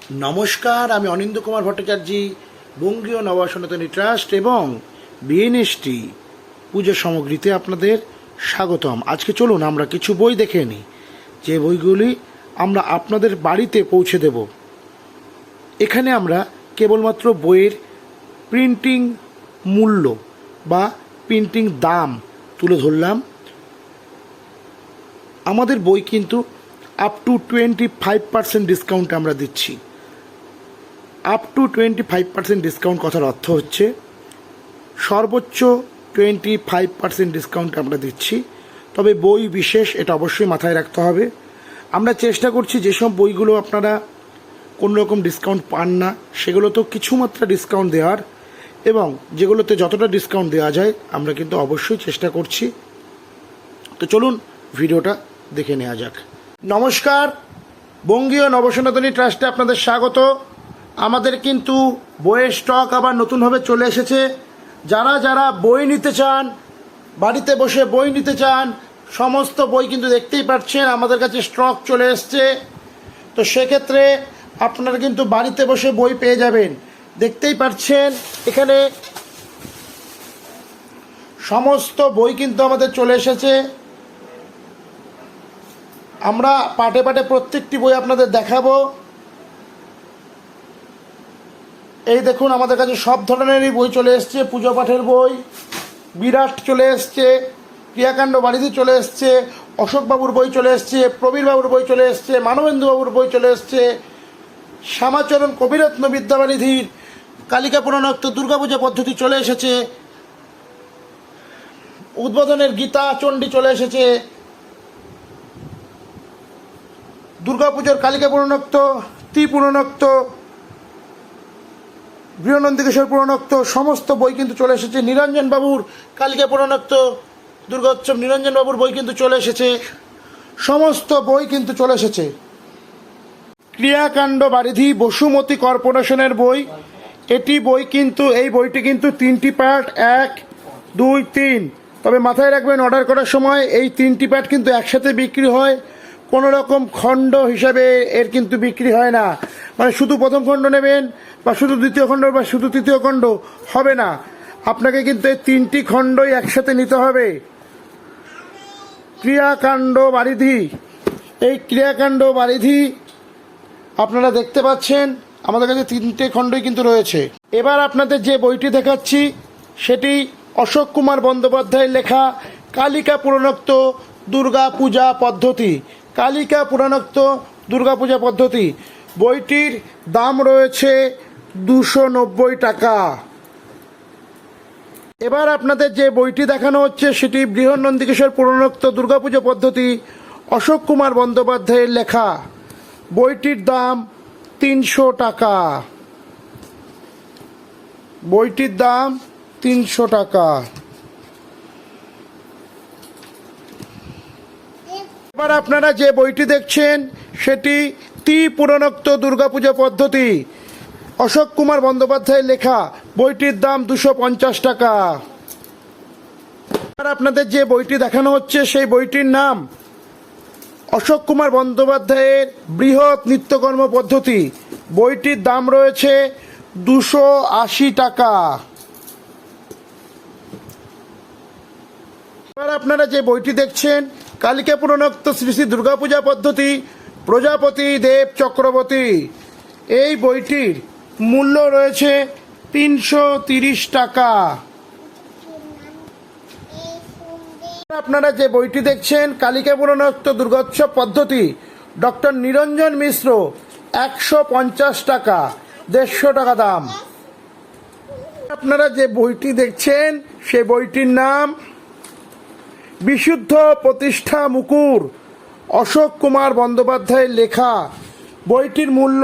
নমস্কার, আমি অনিন্দ্য কুমার ভট্টাচার্য, বঙ্গীয় নব সনাতনী ট্রাস্ট এবং বিএনএসটি পুজো সামগ্রীতে আপনাদের স্বাগতম। আজকে চলুন আমরা কিছু বই দেখে নিই, যে বইগুলি আমরা আপনাদের বাড়িতে পৌঁছে দেব। এখানে আমরা কেবলমাত্র বইয়ের প্রিন্টিং মূল্য বা প্রিন্টিং দাম তুলে ধরলাম। আমাদের বই কিন্তু আপ টু 25% ডিসকাউন্ট আমরা দিচ্ছি। আপ টু 25% ডিসকাউন্ট কথার অর্থ হচ্ছে সর্বোচ্চ 25% ডিসকাউন্ট আমরা দিচ্ছি। তবে বই বিশেষ, এটা অবশ্যই মাথায় রাখতে হবে। আমরা চেষ্টা করছি যেসব বইগুলো আপনারা কোনো রকম ডিসকাউন্ট পান না, সেগুলোতেও কিছু মাত্রা ডিসকাউন্ট দেওয়ার, এবং যেগুলোতে যতটা ডিসকাউন্ট দেওয়া যায় আমরা কিন্তু অবশ্যই চেষ্টা করছি। তো চলুন ভিডিওটা দেখে নেওয়া যাক। নমস্কার, বঙ্গীয় নবসনাতনী ট্রাস্টে আপনাদের স্বাগত। আমাদের কিন্তু বইয়ের স্টক আবার নতুনভাবে চলে এসেছে। যারা যারা বই নিতে চান, বাড়িতে বসে বই নিতে চান, সমস্ত বই কিন্তু দেখতেই পাচ্ছেন আমাদের কাছে স্টক চলে এসছে। তো সেক্ষেত্রে আপনারা কিন্তু বাড়িতে বসে বই পেয়ে যাবেন। দেখতেই পাচ্ছেন এখানে সমস্ত বই কিন্তু আমাদের চলে এসেছে। আমরা পাটে পাটে প্রত্যেকটি বই আপনাদের দেখাবো। এই দেখুন, আমাদের কাছে সব ধরনেরই বই চলে এসছে। পুজো পাঠের বই বিরাট চলে এসছে, ক্রিয়াকাণ্ড বাড়িতে চলে এসছে, অশোকবাবুর বই চলে এসছে, প্রবীরবাবুর বই চলে এসছে, মানবেন্দুবাবুর বই চলে এসছে, শ্যামাচরণ কবিরত্ন বিদ্যাবারিধির কালিকা পুরাণোক্ত দুর্গাপূজা পদ্ধতি চলে এসেছে, উদ্বোধনের গীতা চণ্ডী চলে এসেছে, দুর্গাপুজোর কালিকা পুরাণোক্ত, ত্রিপুরাণোক্ত, গৃহনন্দিকেশ্বর পুরাণোক্ত সমস্ত বই কিন্তু চলে এসেছে। নিরঞ্জন বাবুর কালিকা পুরাণোক্ত দুর্গোৎসব নিরঞ্জন বাবুর বই কিন্তু চলে এসেছে। সমস্ত বই কিন্তু চলে এসেছে। ক্রিয়াকাণ্ড বারিধি বসুমতী কর্পোরেশনের বই, এটি বই কিন্তু, এই বইটি কিন্তু 3টি পার্ট, 1, 2, 3। তবে মাথায় রাখবেন, অর্ডার করার সময় এই 3টি পার্ট কিন্তু একসাথে বিক্রি হয়, কোনো রকম খণ্ড হিসাবে এর কিন্তু বিক্রি হয় না। মানে শুধু প্রথম খণ্ড নেবেন বা শুধু দ্বিতীয় খণ্ড বা শুধু তৃতীয় খণ্ড হবে না, আপনাকে কিন্তু এই 3টি খণ্ডই একসাথে নিতে হবে। ক্রিয়াকাণ্ড বারিধি, এই ক্রিয়াকাণ্ড বারিধি আপনারা দেখতে পাচ্ছেন আমাদের কাছে 3টে খণ্ডই কিন্তু রয়েছে। এবার আপনাদের যে বইটি দেখাচ্ছি সেটি অশোক কুমার বন্দ্যোপাধ্যায়ের লেখা কালিকা পুরাণোক্ত দুর্গা পূজা পদ্ধতি। কালিকা পুরাণোক্ত দুর্গাপূজা পদ্ধতি বইটির দাম রয়েছে 290 টাকা। এবার আপনাদের যে বইটি দেখানো হচ্ছে সেটি বৃহন্নন্দিকেশ্বর পুরাণোক্ত দুর্গাপূজা পদ্ধতি, অশোক কুমার বন্দ্যোপাধ্যায়ের লেখা। বইটির দাম 300 টাকা। বইটির দাম 300 টাকা। এবার আপনারা যে বইটি দেখছেন সেটি ত্রিপুরাণোক্ত দুর্গাপূজা পদ্ধতি, অশোক কুমার বন্দ্যোপাধ্যায়ের লেখা। বইটির দাম 250 টাকা। এবার আপনাদের যে বইটি দেখানো হচ্ছে সেই বইটির নাম অশোক কুমার বন্দ্যোপাধ্যায়ের বৃহৎ নিত্যকর্ম পদ্ধতি। বইটির দাম রয়েছে 280 টাকা। এবার আপনারা যে বইটি দেখছেন কালিকা পুরাণোক্ত শ্রী শ্রী দুর্গাপূজা পদ্ধতি, প্রজাপতি দেব চক্রবর্তী। এই বইটির মূল্য রয়েছে 330 টাকা। আপনারা যে বইটি দেখছেন কালিকা পুরাণোক্ত দুর্গোৎসব পদ্ধতি, ডক্টর নিরঞ্জন মিশ্র, 150 টাকা, 150 টাকা দাম। আপনারা যে বইটি দেখছেন সেই বইটির নাম বিশুদ্ধ প্রতিষ্ঠা মুকুর, অশোক কুমার বন্দ্যোপাধ্যায়ের লেখা। বইটির মূল্য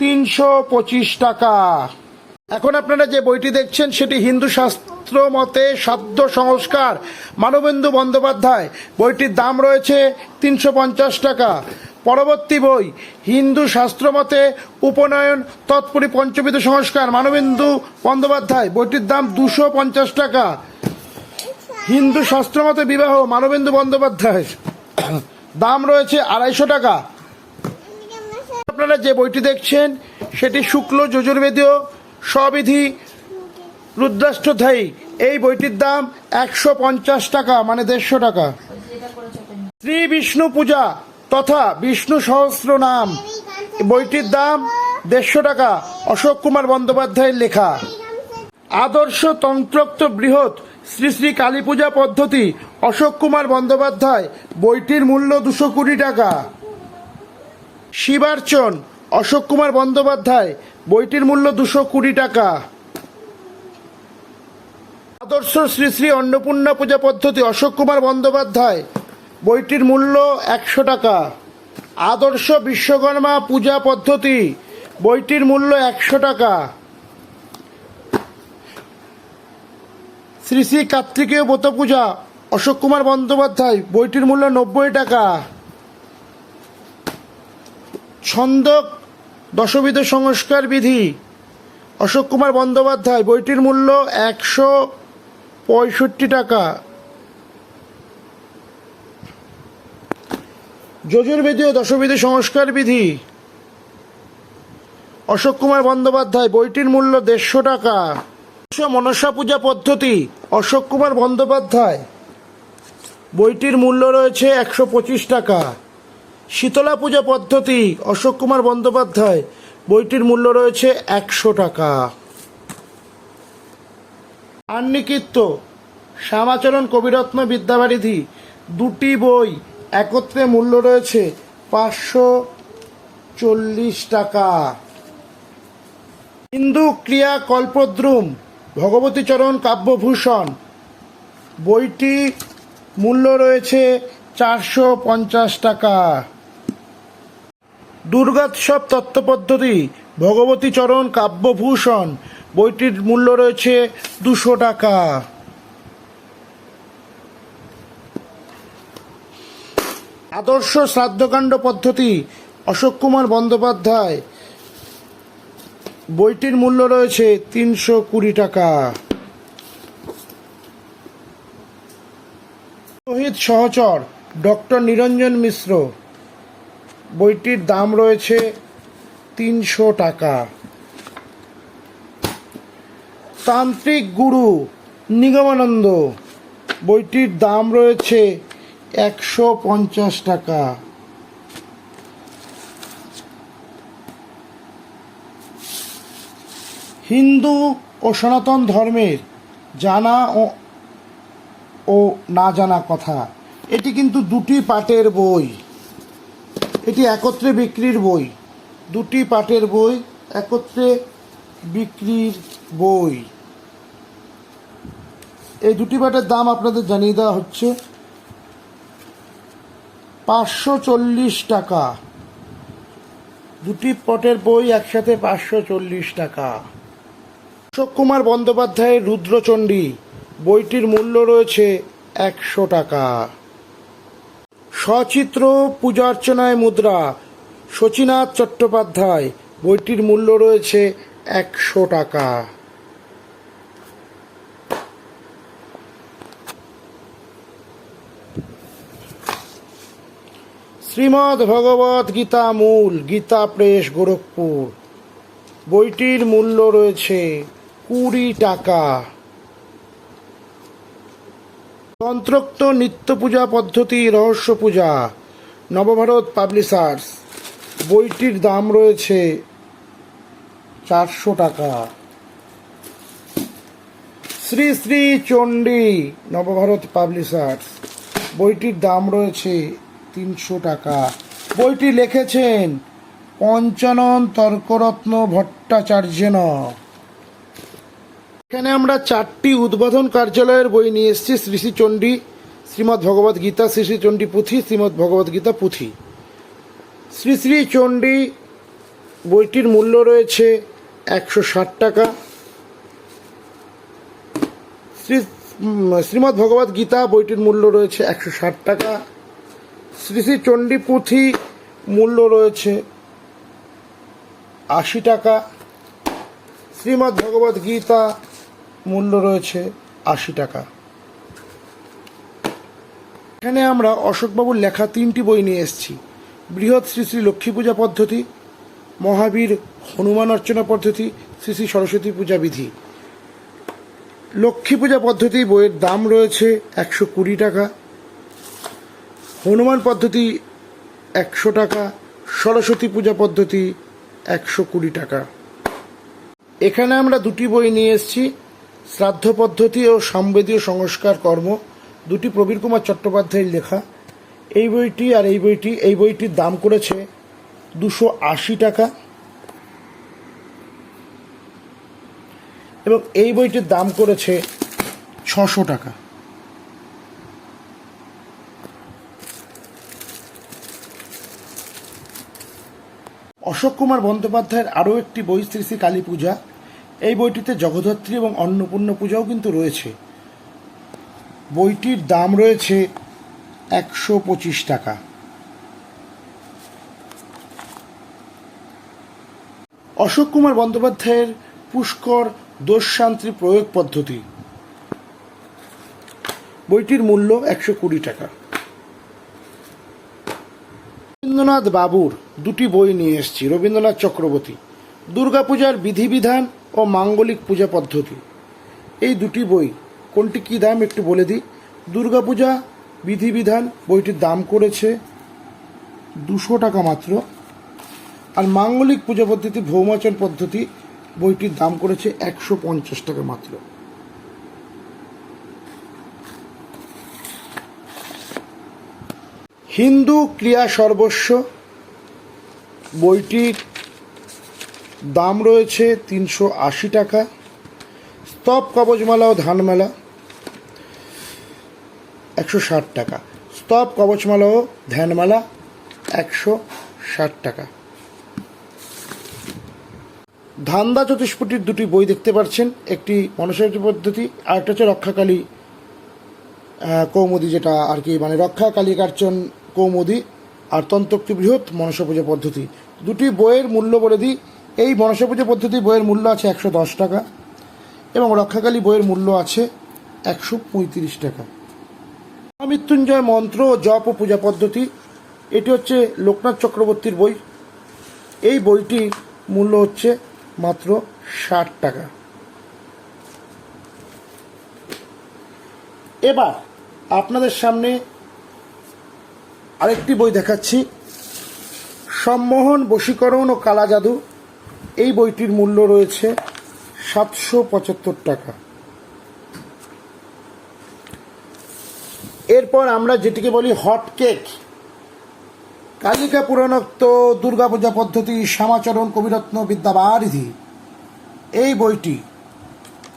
325 টাকা। এখন আপনারা যে বইটি দেখছেন সেটি হিন্দু শাস্ত্র মতে সাধ্য সংস্কার, মানবেন্দু বন্দ্যোপাধ্যায়। বইটির দাম রয়েছে 350 টাকা। পরবর্তী বই হিন্দু শাস্ত্র মতে উপনয়ন তৎপরি পঞ্চবিধ সংস্কার, মানবেন্দু বন্দ্যোপাধ্যায়। বইটির দাম 250 টাকা। হিন্দু শাস্ত্রমতে বিবাহ, মানবেন্দু বন্দ্যোপাধ্যায়। দাম রয়েছে 250 টাকা। আপনারা যে বইটি দেখছেন সেটি শুক্ল যজুর্বেদীয় স্ববিধি রুদ্রাষ্টধ্যায়ী। এই বইটির দাম 150 টাকা, মানে 150 টাকা। শ্রী বিষ্ণু পূজা তথা বিষ্ণু সহস্র নাম বইটির দাম 150 টাকা, অশোক কুমার বন্দ্যোপাধ্যায়ের লেখা। আদর্শ তন্ত্রোক্ত বৃহৎ শ্রী শ্রী কালী পূজা পদ্ধতি অশোক কুমার বন্দ্যোপাধ্যায়, বইটির মূল্য 220 টাকা। শিবার্চন অশোক কুমার বন্দ্যোপাধ্যায়, বইটির মূল্য 220 টাকা। আদর্শ শ্রী শ্রী অন্নপূর্ণা পূজা পদ্ধতি অশোক কুমার বন্দ্যোপাধ্যায়, বইটির মূল্য 100 টাকা। আদর্শ বিশ্বকর্মা পূজা পদ্ধতি, বইটির মূল্য 100 টাকা। শ্রী শ্রী কার্তিকেয় ব্রত পূজা অশোক কুমার বন্দ্যোপাধ্যায়, বইটির মূল্য 90 টাকা। ছন্দ দশবিধ সংস্কার বিধি অশোক কুমার বন্দ্যোপাধ্যায়, বইটির মূল্য 165 টাকা। যজুর্বেদীয় দশবিধ সংস্কার বিধি অশোক কুমার বন্দ্যোপাধ্যায়, বইটির মূল্য 150 টাকা। মনসা পূজা পদ্ধতি অশোক কুমার বন্দ্যোপাধ্যায়, বইটির মূল্য রয়েছে 125 টাকা। শীতলা পূজা পদ্ধতি অশোক কুমার বন্দ্যোপাধ্যায়, বইটির মূল্য রয়েছে 100 টাকা। আন্নিকীর্ত শ্যামাচরণ কবিরত্ন বিদ্যাবারিধি, দুটি বই একত্রে মূল্য রয়েছে 540 টাকা। হিন্দু ক্রিয়া কল্পদ্রুম ভগবতীচরণ কাব্যভূষণ, বইটি মূল্য রয়েছে 450 টাকা। দুর্গোৎসব তত্ত্বপদ্ধতি ভগবতীচরণ কাব্যভূষণ, বইটির মূল্য রয়েছে 200 টাকা। আদর্শ শ্রাদ্ধকাণ্ড পদ্ধতি অশোক কুমার বন্দ্যোপাধ্যায়, বইটির মূল্য রয়েছে 320 টাকা। শহীদ সহচর ডক্টর নিরঞ্জন মিশ্র, বইটির দাম রয়েছে 300 টাকা। তান্ত্রিক গুরু নিগমানন্দ, বইটির দাম রয়েছে 150 টাকা। হিন্দু ও সনাতন ধর্মের জানা ও না জানা কথা, এটি কিন্তু দুটি পাঠের বই, এটি একত্রে বিক্রির বই, দুটি পাঠের বই একত্রে বিক্রির বই। এই দুটি পাঠের দাম আপনাদের জানিয়ে দেওয়া হচ্ছে 540 টাকা। দুটি পাঠের বই একসাথে 540 টাকা। অশোক কুমার বন্দ্যোপাধ্যায়ের রুদ্রচণ্ডী, বইটির মূল্য রয়েছে 100 টাকা। সচিত্র পূজার্চনায় মুদ্রা শচীনাথ চট্টোপাধ্যায়, বইটির মূল্য রয়েছে 100 টাকা। শ্রীমদ্ ভগবত গীতা মূল গীতা প্রেস গোরখপুর, বইটির মূল্য রয়েছে 20 টাকা। তন্ত্রোক্ত নিত্য পূজা পদ্ধতি রহস্য পূজা নবভারত পাবলিশার্স, বইটির দাম রয়েছে 400 টাকা। শ্রী শ্রী চণ্ডী নবভারত পাবলিশার্স, বইটির দাম রয়েছে 300 টাকা। বইটি লিখেছেন পঞ্চানন তর্করত্ন ভট্টাচার্যেন। এখানে আমরা 4টি উদ্বোধন কার্যালয়ের বই নিয়ে এসেছি। শ্রী শ্রী চণ্ডী, শ্রীমদ্ ভগবদ গীতা, শ্রী শ্রী চণ্ডী পুঁথি, শ্রীমদ্ ভগবদ গীতা পুঁথি। শ্রী শ্রী চণ্ডী বইটির মূল্য রয়েছে 160 টাকা। শ্রীমদ্ ভগবদ গীতা বইটির মূল্য রয়েছে 160 টাকা। শ্রী শ্রী চণ্ডী পুঁথি মূল্য রয়েছে 80 টাকা। শ্রীমদ্ ভগবদ গীতা মূল্য রয়েছে 80 টাকা। এখানে আমরা অশোকবাবুর লেখা 3টি বই নিয়ে এসেছি। বৃহৎ শ্রী শ্রী লক্ষ্মী পূজা পদ্ধতি, মহাবীর হনুমান অর্চনা পদ্ধতি, শ্রী শ্রী সরস্বতী পূজা বিধি। লক্ষ্মী পূজা পদ্ধতি বইয়ের দাম রয়েছে 120 টাকা, হনুমান পদ্ধতি 100 টাকা, সরস্বতী পূজা পদ্ধতি 120 টাকা। এখানে আমরা দুটি বই নিয়ে এসেছি, শ্রাদ্ধ পদ্ধতি ও সামবেদীয় সংস্কার কর্ম, দুটি প্রবীর কুমার চট্টোপাধ্যায়ের লেখা। এই বইটি আর এই বইটির দাম করেছে 280 টাকা এবং এই বইটির দাম করেছে 600 টাকা। অশোক কুমার বন্দ্যোপাধ্যায়ের আরও একটি বই শ্রী শ্রী কালী পূজা। এই বইটিতে জগদ্ধাত্রী এবং অন্নপূর্ণা পূজাও কিন্তু রয়েছে। বইটির দাম রয়েছে 125 টাকা। অশোক কুমার বন্দ্যোপাধ্যায়ের পুষ্কর দোষশান্তি প্রয়োগ পদ্ধতি, বইটির মূল্য 120 টাকা। রবীন্দ্রনাথ বাবুর দুটি বই নিয়ে এসেছি, রবীন্দ্রনাথ চক্রবর্তী, দুর্গাপূজার বিধিবিধান ও মাঙ্গলিক পূজা পদ্ধতি। এই দুটি বই কোনটি কী দাম একটু বলে দিই। দুর্গাপূজা বিধিবিধান বইটির দাম করেছে 200 টাকা মাত্র, আর মাঙ্গলিক পূজা পদ্ধতি ভৌমাচন পদ্ধতি বইটির দাম করেছে 150 টাকা মাত্র। হিন্দু ক্রিয়া সর্বস্ব বইটির দাম রয়েছে 380 টাকা। স্তব কবচমালা ও ধানমেলা 160 টাকা। স্তব কবচমালা ও ধ্যানমালা 160 টাকা। ধান্দা চতুষ্পটির দুটি বই দেখতে পাচ্ছেন, একটি মনসা পদ্ধতি আর একটা হচ্ছে রক্ষাকালী কৌমুদী, যেটা আর কি মানে রক্ষা কালিকার্চন কৌমুদী আর তন্ত্রোক্তি বৃহৎ মনসা পূজা পদ্ধতি। দুটি বইয়ের মূল্য বলে দিই। এই মনসা পূজা পদ্ধতি বইয়ের মূল্য আছে 110 টাকা এবং রক্ষাকালী বইয়ের মূল্য আছে 135 টাকা। মহামৃত্যুঞ্জয় মন্ত্র ও জপ ও পূজা পদ্ধতি, এটি হচ্ছে লোকনাথ চক্রবর্তীর বই। এই বইটির মূল্য হচ্ছে মাত্র 60 টাকা। এবার আপনাদের সামনে আরেকটি বই দেখাচ্ছি, সম্মোহন, বশীকরণ ও কালা জাদু। এই বইটির মূল্য রয়েছে 775 টাকা। এরপর আমরা যেটিকে বলি হট কেক, কালিকা পুরাণোক্ত দুর্গাপূজা পদ্ধতি, শ্যামাচরণ কবিরত্ন বিদ্যাবারিধি। এই বইটি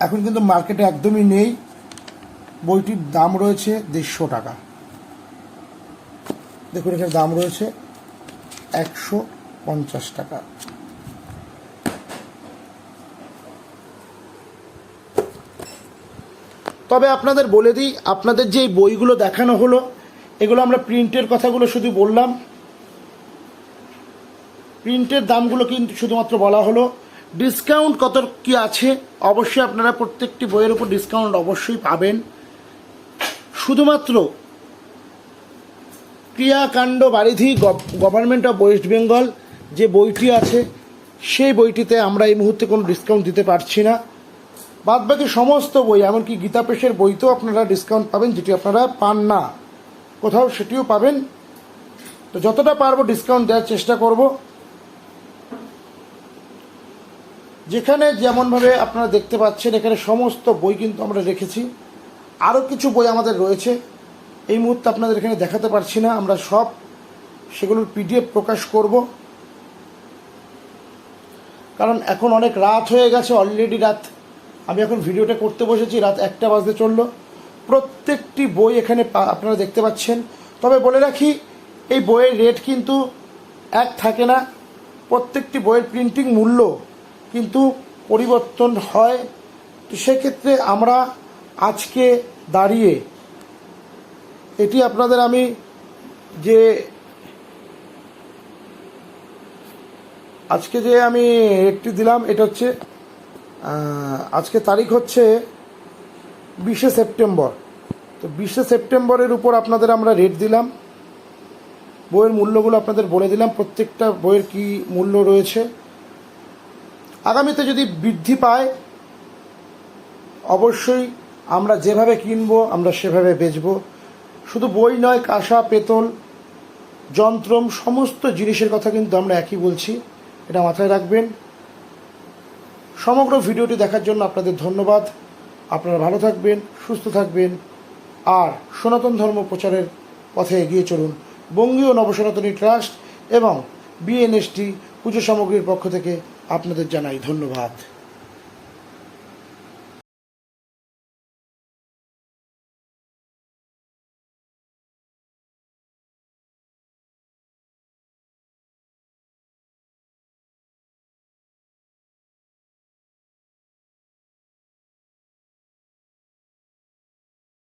এখন কিন্তু মার্কেটে একদমই নেই। বইটির দাম রয়েছে 150 টাকা। দেখুন এখানে দাম রয়েছে 150 টাকা। তবে আপনাদের বলে দিই, আপনাদের যে বইগুলো দেখানো হলো এগুলো আমরা প্রিন্টের কথাগুলো শুধু বললাম, প্রিন্টের দামগুলো কিন্তু শুধুমাত্র বলা হলো। ডিসকাউন্ট কত কি আছে অবশ্যই আপনারা প্রত্যেকটি বইয়ের উপর ডিসকাউন্ট অবশ্যই পাবেন। শুধুমাত্র ক্রিয়াকাণ্ড বারিধি গভর্নমেন্ট অফ ওয়েস্ট বেঙ্গল যে বইটি আছে সেই বইটিতে আমরা এই মুহূর্তে কোনো ডিসকাউন্ট দিতে পারছি না। বাদবাকি সমস্ত বই, এমনকি গীতা পেশের বইতেও আপনারা ডিসকাউন্ট পাবেন, যেটি আপনারা পান না কোথাও, সেটিও পাবেন। তো যতটা পারবো ডিসকাউন্ট দেওয়ার চেষ্টা করব। যেখানে যেমনভাবে আপনারা দেখতে পাচ্ছেন এখানে সমস্ত বই কিন্তু আমরা রেখেছি। আরও কিছু বই আমাদের রয়েছে, এই মুহূর্তে আপনাদের এখানে দেখাতে পারছি না। আমরা সব সেগুলোর পিডিএফ প্রকাশ করব, কারণ এখন অনেক রাত হয়ে গেছে, অলরেডি রাত, আমি এখন ভিডিওটা করতে বসেছি রাত 1টা বাজতে চললো। প্রত্যেকটি বই এখানে আপনারা দেখতে পাচ্ছেন। তবে বলে রাখি, এই বইয়ের রেট কিন্তু এক থাকে না, প্রত্যেকটি বইয়ের প্রিন্টিং মূল্য কিন্তু পরিবর্তন হয়। তো সেক্ষেত্রে আমরা আজকে দাঁড়িয়ে এটি আপনাদের আমি যে আজকে যে আমি রেটটি দিলাম, এটা হচ্ছে আজকে তারিখ হচ্ছে 20শে সেপ্টেম্বর। তো 20শে সেপ্টেম্বরের উপর আপনাদের আমরা রেট দিলাম। বইয়ের মূল্যগুলো আপনাদের বলে দিলাম, প্রত্যেকটা বইয়ের কী মূল্য রয়েছে। আগামীতে যদি বৃদ্ধি পায় অবশ্যই আমরা যেভাবে কিনবো আমরা সেভাবে বেচবো। শুধু বই নয়, কাঁসা, পেতল, যন্ত্রম, সমস্ত জিনিসের কথা কিন্তু আমরা একই বলছি, এটা মাথায় রাখবেন। সমগ্র ভিডিওটি দেখার জন্য আপনাদের ধন্যবাদ। আপনারা ভালো থাকবেন, সুস্থ থাকবেন, আর সনাতন ধর্ম প্রচারের পথে এগিয়ে চলুন। বঙ্গীয় নবসনাতনী ট্রাস্ট এবং বিএনএসটি পুজো সামগ্রীর পক্ষ থেকে আপনাদের জানাই ধন্যবাদ।